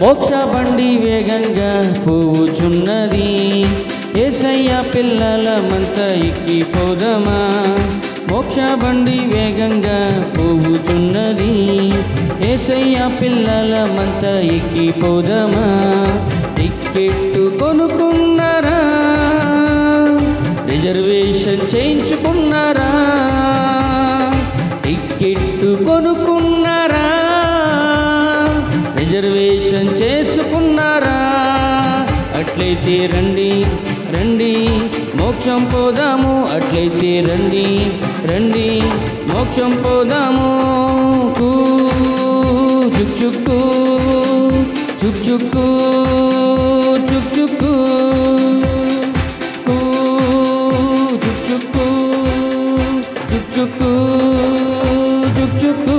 మోక్ష బండి వేగంగా పోవుచున్నది, యేసయ్య పిల్లలమంతా ఎక్కిపోదమా. మోక్ష బండి వేగంగా పోవుచున్నది, యేసయ్య పిల్లలమంతా ఎక్కిపోదమా. టిక్కెట్టు కొనుక్కున్నారా, రిజర్వేషన్ చేయించుకున్నారా, టిక్కెట్టు కొనుక్కున్నారా, రిజర్వేషన్ చేసుకున్నారా. అట్లయితే రండి రండి మోక్షం పోదాము, అట్లయితే రండి రండి మోక్షం పోదాము. చుక్ చుక్కు చుక్ చుక్కు చుక్ చుక్కు చుక్ చుక్కు చుక్ చుక్కు చుక్ చుక్కు.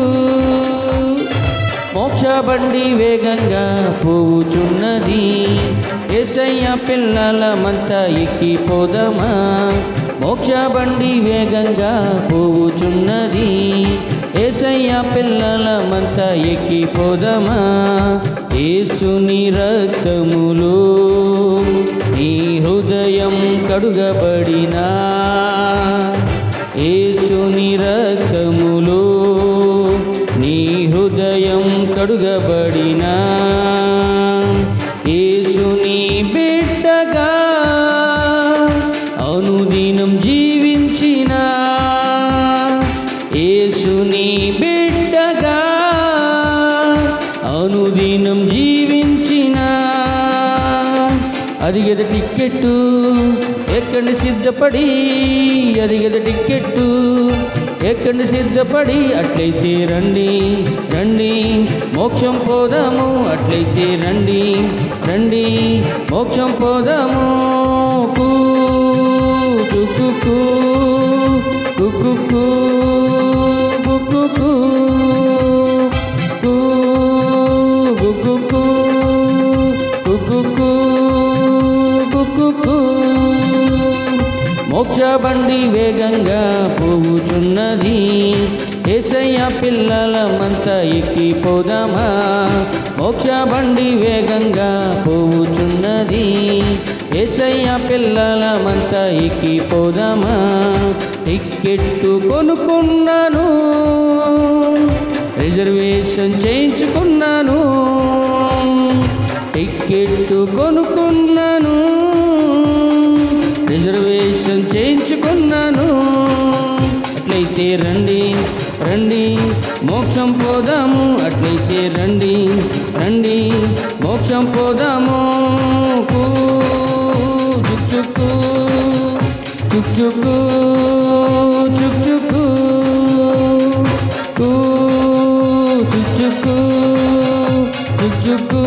మోక్ష బండి వేగంగా పోవుచున్నది, యేసయ్య పిల్లలమంతా ఎక్కిపోదమా. మోక్ష బండి వేగంగా పోవుచున్నది, యేసయ్య పిల్లలమంతా ఎక్కిపోదమా. యేసుని రక్తములో నీ హృదయం కడుగబడినా, యేసుని రక్తములో నీ హృదయం కడుగబడినా, యేసుని బిడ్డగా అనుదినం జీవించిన, యేసుని బిడ్డగా అనుదినం జీవించిన. అది గద టిక్కెట్టు ఎక్కండి సిద్ధపడి, అది గద టిక్కెట్టు ఎక్కండి సిద్ధపడి. అట్లయితే రండి రండి మోక్షం పోదాము, అట్లయితే రండి రండి మోక్షం పోదాము. కుక్కు కుక్కు కుక్కు కుక్కు కుక్కు కుక్కు. మోక్ష బండి వేగంగా పోవుచున్నది, యేసయ్య పిల్లలమంతా ఎక్కిపోదామా. మోక్ష బండి వేగంగా పోవుచున్నది, యేసయ్య పిల్లలమంతా ఎక్కిపోదామా. టిక్కెట్టు కొనుక్కున్నాను, రిజర్వేషన్ చేయించుకున్నాను, టిక్కెట్టు కొనుక్కున్నాను, రిజర్వేషన్ చేయించుకున్నాను. అట్లయితే రండి రండి మోక్షం పోదాము, అట్లయితే రండి రండి మోక్షం పోదాము. చుక్ చుక్కు చుక్ చుక్కు చుక్ చుక్కు చుక్ చుక్కు చుక్ చుక్కు